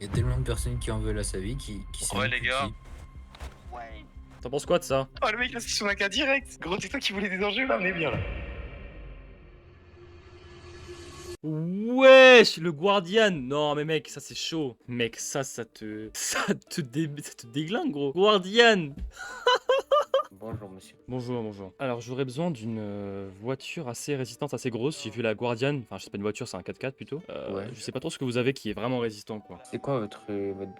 Il y a tellement de personnes qui en veulent à sa vie qui s'est Ouais, même les plus gars. qui. Ouais. T'en penses quoi de ça? Oh, le mec, là, c'est sur un cas direct. Gros, c'est toi qui voulais des enjeux, là, on est bien, là. Wesh, le Guardian. Non mais mec, ça c'est chaud. Mec, ça te déglingue gros. Guardian. Bonjour, monsieur. Bonjour, bonjour. Alors j'aurais besoin d'une voiture assez résistante, assez grosse. J'ai vu la Guardian, enfin c'est pas une voiture, c'est un 4x4 plutôt. Ouais. Je sais pas trop ce que vous avez qui est vraiment résistant quoi. C'est quoi votre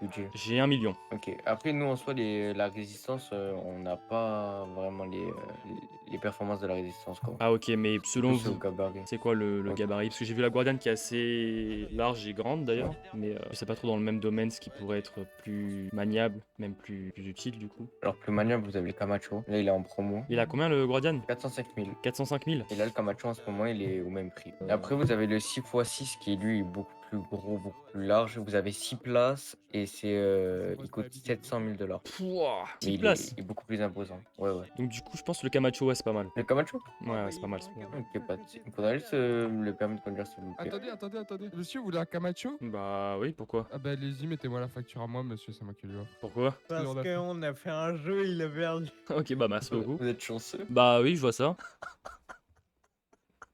budget? J'ai 1 million. Ok. Après, nous, en soi, la résistance, on n'a pas vraiment les performances de la résistance, quoi. Ah ok, mais selon Plus au vous, gabarit. c'est quoi le Ok. gabarit? Parce que j'ai vu la Guardian qui est assez large et grande d'ailleurs, mais je sais pas trop dans le même domaine ce qui pourrait être plus maniable, même plus utile du coup. Alors, plus maniable, vous avez le Camacho. Là, il est en promo. Il a combien le Guardian? 405 000. 405 000. Et là, le Camacho, en ce moment, il est au même prix. Et après, vous avez le 6x6 qui, lui, est beaucoup plus gros, beaucoup plus large. Vous avez 6 places et il coûte 700 000 $. Pouah, Mais 10 il places. est beaucoup plus imposant. Ouais, ouais. Donc du coup, je pense que le Camacho, ouais, c'est pas mal. Le Camacho? Ouais, c'est pas mal. c'est pas mal. Ok, pas de souci. Il faudrait juste le permis de conduire, s'il vous plaît. Attendez. Monsieur, vous voulez un Camacho? Bah oui, pourquoi? Ah bah allez-y, mettez-moi la facture à moi, monsieur, c'est moi qui lui offre. Pourquoi? Parce Parce qu'on a fait un jeu, il a perdu. Ok, bah merci beaucoup. Vous êtes chanceux. Bah oui, je vois ça.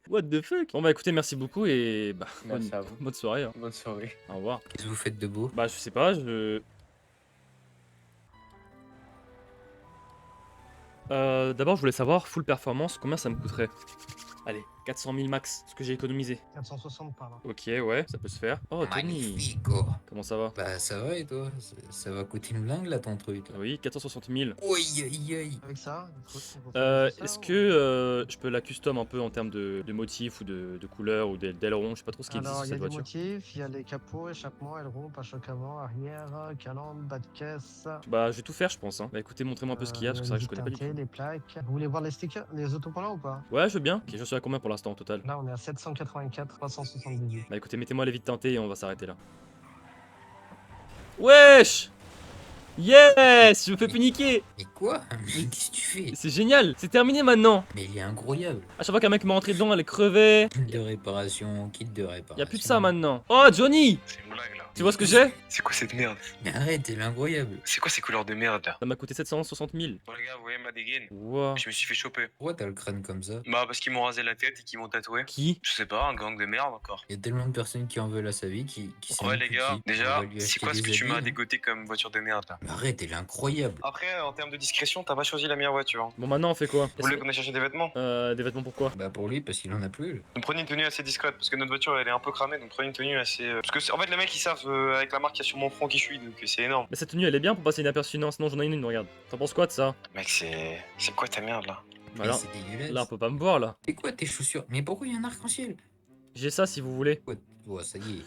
What the fuck? Bon bah écoutez, merci beaucoup et bah Merci à vous. bonne soirée. Hein. Bonne soirée. Au revoir. Qu'est-ce que vous faites de beau? Bah je sais pas, d'abord je voulais savoir, full performance, combien ça me coûterait? Allez, 400 000 max, ce que j'ai économisé. 460 par là. Ok, ouais, ça peut se faire. Oh, Tony, Magnifique, quoi. comment ça va? Bah ça va et toi? Ça va coûter une blingue là ton truc. Là. Oui, 460 000. Aïe aïe aïe. Avec ça, il faut faire ça, Est-ce ou- que je peux la custom un peu en termes de motifs ou de couleurs ou d'ailerons? Je sais pas trop ce qui existe Alors, sur il y a cette des voiture. motifs, il y a les capots, échappement, aileron, pare-choc avant, arrière, calandre, bas de caisse. Bah je vais tout faire je pense. Hein. Bah écoutez, montrez-moi un peu ce qu'il y a parce que c'est vrai que je connais pas du teintés, tout. les plaques. Vous voulez voir les stickers, les autocollants ou pas? Ouais, je veux bien. Ok, je suis à combien pour l'instant au total? Là, on est à 784, 378. Bah écoutez, mettez-moi les vides teintés et on va s'arrêter là. Wesh! Yes! Je me fais plus niquer! Mais quoi? Mais qu'est-ce que tu fais? C'est génial! C'est terminé maintenant! Mais il est incroyable. À chaque fois qu'un mec m'est rentré dedans, elle est crevée. Kit de réparation, kit de réparation. Y a plus de ça maintenant. Oh Johnny! C'est une blague, là. Tu vois ce que j'ai? C'est quoi cette merde? Mais arrête, elle est incroyable. C'est quoi ces couleurs de merde, là? Ça m'a coûté 760 000. Bon, les gars, vous voyez ma dégaine? Wow. Je me suis fait choper. Pourquoi t'as le crâne comme ça? Bah, parce qu'ils m'ont rasé la tête et qu'ils m'ont tatoué. Qui? Je sais pas, un gang de merde encore. Il y a tellement de personnes qui en veulent à sa vie qui s'est Ouais, même les plus gars, qui. déjà, On va lui c'est acheter quoi ce des que tu habits, m'as hein. dégoté comme voiture de merde, là? Mais arrête, elle est incroyable. Après, en termes de discrétion, t'as pas choisi la meilleure voiture. Bon maintenant on fait quoi? Vous voulez qu'on aille chercher des vêtements? Des vêtements pourquoi? Bah pour lui, parce qu'il en a plus. Donc prenez une tenue assez discrète, parce que notre voiture elle est un peu cramée, donc prenez une tenue assez... Parce que en fait les mecs ils savent avec la marque qu'il y a sur mon front qui je suis, donc c'est énorme. Mais cette tenue elle est bien pour passer inaperçue, non? Sinon j'en ai une, regarde. T'en penses quoi de ça? Mec c'est... C'est quoi ta merde là? Bah Mais là, c'est dégueulasse. là on peut pas me voir là. C'est quoi tes chaussures? Mais pourquoi il y a un arc-en-ciel? J'ai ça si vous voulez. Ouais, ça y est.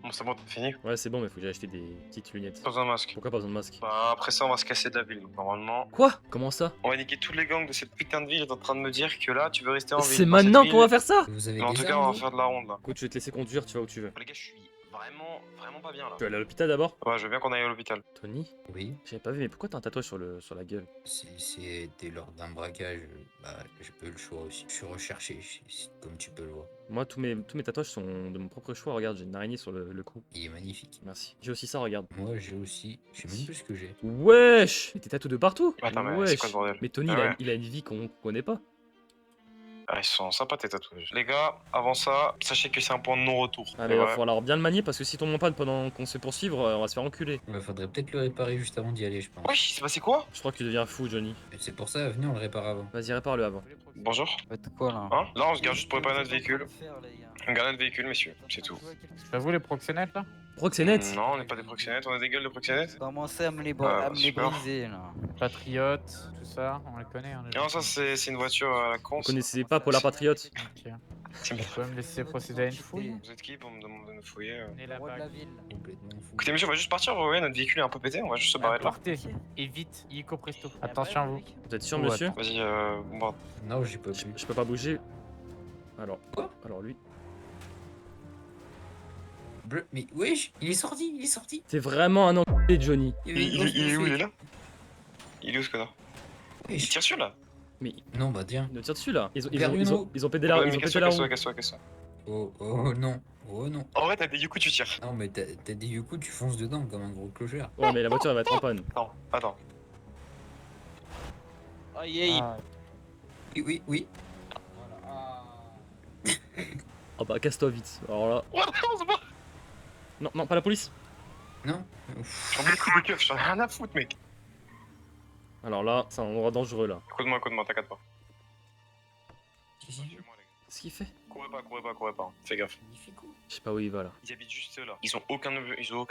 Bon c'est bon, t'as fini? Ouais c'est bon mais faut que j'aille acheter des petites lunettes. Pas besoin de masque. Pourquoi pas besoin de masque? Bah après ça on va se casser de la ville, donc normalement... Quoi? Comment ça? On va niquer tous les gangs de cette putain de ville, t'es en train de me dire que là tu veux rester en ville. C'est dans cette maintenant ville. qu'on va faire ça? Vous avez Mais en des tout cas armes, on va vous faire de la ronde là. Écoute, je vais te laisser conduire, tu vas où tu veux. Les gars je suis vraiment pas bien là. Tu vas aller à l'hôpital d'abord? Ouais je veux bien qu'on aille à l'hôpital. Tony? Oui, J'avais pas vu, mais pourquoi t'as un tatouage sur la gueule? c'était lors d'un braquage. Bah, j'ai pas eu le choix aussi. Je suis recherché, comme tu peux le voir. Moi, tous mes tatouages sont de mon propre choix. Regarde, j'ai une araignée sur le cou. Il est magnifique. Merci. J'ai aussi ça, regarde. Moi, j'ai aussi. Je sais même plus ce que j'ai. Wesh! Mais t'es tatoué de partout! Attends mais Wesh! c'est quoi ce bordel? Mais Tony, Ah ouais. il a une vie qu'on connaît pas. Ah, ils sont sympas tes tatouages. Les gars, avant ça, sachez que c'est un point de non-retour. Ah, mais Et va ouais. falloir bien le manier parce que si tombe en panne pendant qu'on se fait poursuivre, on va se faire enculer. Il faudrait peut-être le réparer juste avant d'y aller, je pense. Wesh, il s'est passé quoi? Je crois que tu deviens fou, Johnny. C'est pour ça, venez, on le répare avant. Vas-y, répare-le avant. Bonjour. Faites quoi là? Hein? Là, on se garde juste pour réparer notre véhicule. On garde notre véhicule, messieurs, c'est tout. C'est pas vous les proxénètes là? Proxénète! Non, on n'est pas des proxénètes, on a des gueules de proxénètes. Commencez à me les, Ah, à me les super. briser là. Patriote, tout ça, on les connaît. Hein, Non, ça, c'est une voiture à la con. Vous connaissez pas Paula Patriote? Ok. C'est bien. Tu peux me laisser procéder à une fouille? Vous êtes qui pour me demander de nous fouiller On est le roi de la ville. Complètement fou. Écoutez, monsieur, on va juste partir, vous voyez, notre véhicule est un peu pété, on va juste se barrer de là. Partez et vite, illico presto. Attention à vous. Vous êtes sûr, Ouais. monsieur? Vas-y, bon. Non, j'y peux Je plus. je peux pas bouger. Alors. Quoi? Alors lui. Bleu, mais wesh, il est sorti. T'es vraiment un enculé, Johnny. Il y avait une grosse Il est où, il est flic. là? Il est où ce connard? Il Wesh. tire sur là? Mais Non, bah tiens. il nous tire dessus là. Ils ont pété Ouais, la, mais ils ont pété casse-toi, la roue. casse-toi. Oh non. Oh non. En vrai, t'as des Yuku, tu tires. Non, mais t'as dit du coup, tu fonces dedans comme un gros clochard. Ouais, mais la voiture elle va être en panne. Non, attends. Aïe aïe. Ah, Oui, oui, oui. Oh bah, casse-toi vite. Alors là. Ouais, on se bat. Non, non, pas la police. Non. Ouf. J'en mets le coup de keuf, j'en ai rien à foutre, mec. Alors là, c'est un endroit dangereux là. Écoute-moi, t'inquiète pas. Si, si. Suis-moi, les gars. Qu'est-ce qu'il fait? Courez pas. Fais gaffe. Il fait quoi? Je sais pas où il va là. Ils habitent juste là. Ils ont aucun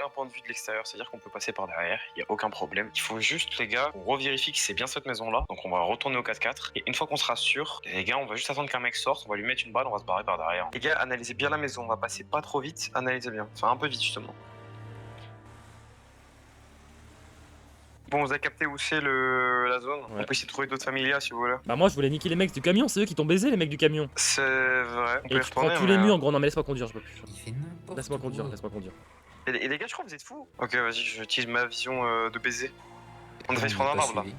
point de vue de l'extérieur, c'est-à-dire qu'on peut passer par derrière, il y a aucun problème. Il faut juste, les gars, qu'on revérifie que c'est bien cette maison-là. Donc on va retourner au 4x4. Et une fois qu'on sera sûr, les gars, on va juste attendre qu'un mec sorte, on va lui mettre une balle, on va se barrer par derrière. Les gars, analysez bien la maison, on va passer pas trop vite, analysez bien. Enfin, un peu vite, justement. Bon, vous avez capté où c'est la zone. Ouais. On peut essayer de trouver d'autres familias si vous voulez. Bah, moi je voulais niquer les mecs du camion, c'est eux qui t'ont baisé, les mecs du camion. C'est vrai. On peut Et y tu prends retourner, tous les mais, murs, gros. Non, mais laisse-moi conduire, je peux plus. Il fait n'importe quoi. Laisse-moi conduire, laisse-moi conduire. Et les gars, je crois que vous êtes fous. Ok, vas-y, j'utilise ma vision de baiser. On devrait se m'a prendre un pas arbre là. suivi.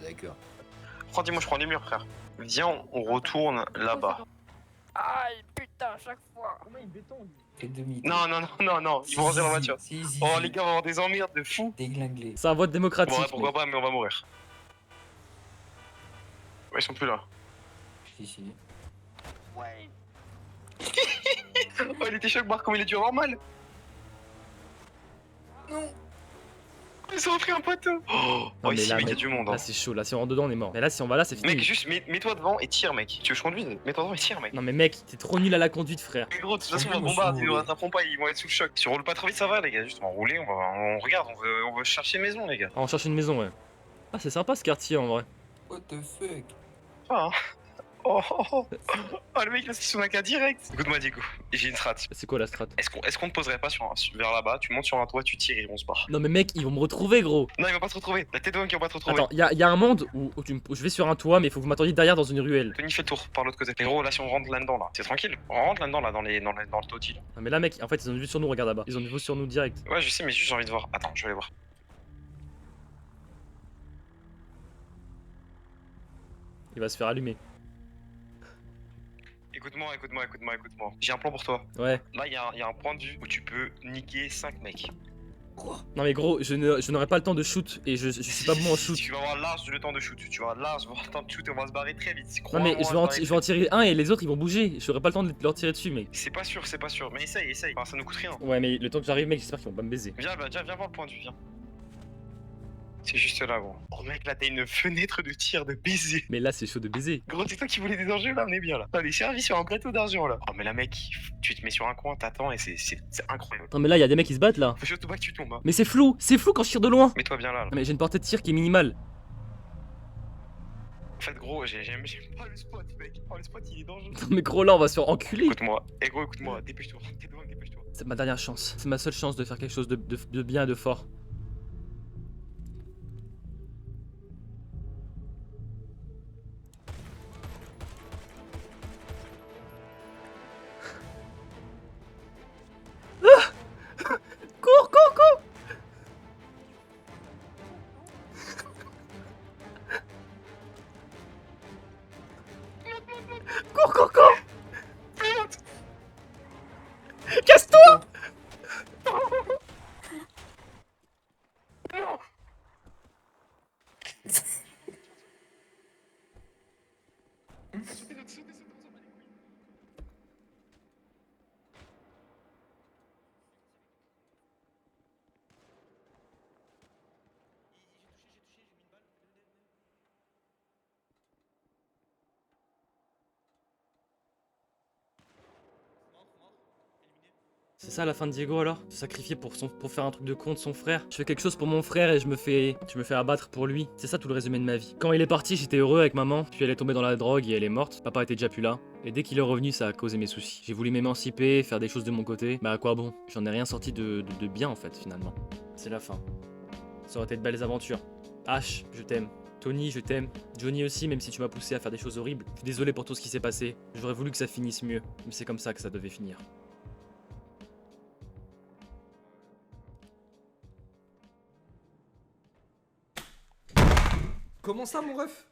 D'accord. Dis-moi, je prends les murs, frère. Viens, on retourne là-bas. Aïe putain, chaque fois. Fais demi. Non, ils vont rentrer dans la voiture. Si, si, Oh, si. les gars, on va avoir des emmerdes de fou. Déglingué. C'est un vote démocratique. Bon, ouais, pourquoi mec. pas, mais on va mourir. Ouais, ils sont plus là. Si, si. Ouais. Oh, il était choc, voir comme il est dû avoir mal. Non. Ils ont pris un poteau. Oh, Non, mais ici, là, mec, il y a mec, du monde. Hein. Là, c'est chaud. Là, si on rentre dedans, on est mort. Mais là, si on va là, c'est fini. Mec, juste mets-toi devant et tire, mec. Tu veux que je conduise? Mets-toi devant et tire, mec. Non, mais mec, t'es trop nul à la conduite, frère. Mais gros, de toute façon, on va Moi, je bombarder, suis ils nous roulé. rattraperont pas, ils vont être sous le choc. Si on roule pas trop vite, ça va, les gars. Juste, on va rouler, on regarde, on veut chercher maison, les gars. Ah, on cherche une maison, ouais. Ah, c'est sympa ce quartier en vrai. What the fuck? Ah, oh, le mec, là, c'est son AK direct. Écoute-moi, Diego, j'ai une strat. C'est quoi la strat? Est-ce qu'on te poserait pas vers là-bas, tu montes sur un toit, tu tires et on se barre. Non, mais mec, ils vont me retrouver, gros. Non, il va pas te retrouver. La tête de qui va pas te retrouver. Attends, y a un monde où je vais sur un toit, mais il faut que vous m'attendiez derrière dans une ruelle. Tony fait le tour par l'autre côté. Mais gros, là, si on rentre là-dedans, là, c'est tranquille. On rentre là-dedans, là, dans le taudis. Là. Non, mais là, mec, en fait, ils ont une vue sur nous, regarde là-bas. Ils ont une vue sur nous direct. Ouais, je sais, mais juste j'ai envie de voir. Attends, je vais aller voir. Il va se faire allumer. Écoute-moi. J'ai un plan pour toi. Ouais. Là, il y a un point de vue où tu peux niquer 5 mecs. Non, mais gros, je n'aurai pas le temps de shoot et je suis pas bon en shoot. Tu vas avoir large le temps de shoot. Tu vas avoir large le temps de shoot et on va se barrer très vite. Non, mais je vais en tirer un et les autres ils vont bouger. J'aurai pas le temps de leur tirer dessus, mec. C'est pas sûr. Mais essaye. Enfin, ça nous coûte rien. Ouais, mais le temps que j'arrive, mec, j'espère qu'ils vont pas me baiser. Viens voir le point de vue, viens. C'est juste là, gros. Oh mec, là t'as une fenêtre de tir de baiser. Mais là, c'est chaud de baiser. Gros, c'est toi qui voulais des enjeux là, on est bien là. On est servi sur un plateau d'argent là. Oh mais là mec, tu te mets sur un coin, t'attends et c'est incroyable. Non, mais là, il y a des mecs qui se battent là. Faut surtout pas que tu tombes. Hein. Mais c'est flou quand je tire de loin. Mets-toi bien là. Non, mais j'ai une portée de tir qui est minimale. En fait gros, j'aime pas le spot mec. Oh le spot il est dangereux. Non, mais gros, là, on va se faire enculer. Écoute-moi, gros, écoute-moi, dépêche-toi. T'es devant, dépêche-toi. C'est ma dernière chance. C'est ma seule chance de faire quelque chose de bien et de fort. Cours! Cours! Casse-toi! C'est ça la fin de Diego alors? Se sacrifier pour faire un truc de con de son frère? Je fais quelque chose pour mon frère et je me fais abattre pour lui. C'est ça tout le résumé de ma vie. Quand il est parti, j'étais heureux avec maman, puis elle est tombée dans la drogue et elle est morte. Papa était déjà plus là. Et dès qu'il est revenu, ça a causé mes soucis. J'ai voulu m'émanciper, faire des choses de mon côté. Bah à quoi bon? J'en ai rien sorti de bien en fait finalement. C'est la fin. Ça aurait été de belles aventures. H, je t'aime. Tony, je t'aime. Johnny aussi, même si tu m'as poussé à faire des choses horribles. Je suis désolé pour tout ce qui s'est passé. J'aurais voulu que ça finisse mieux. Mais c'est comme ça que ça devait finir. Comment ça, mon ref?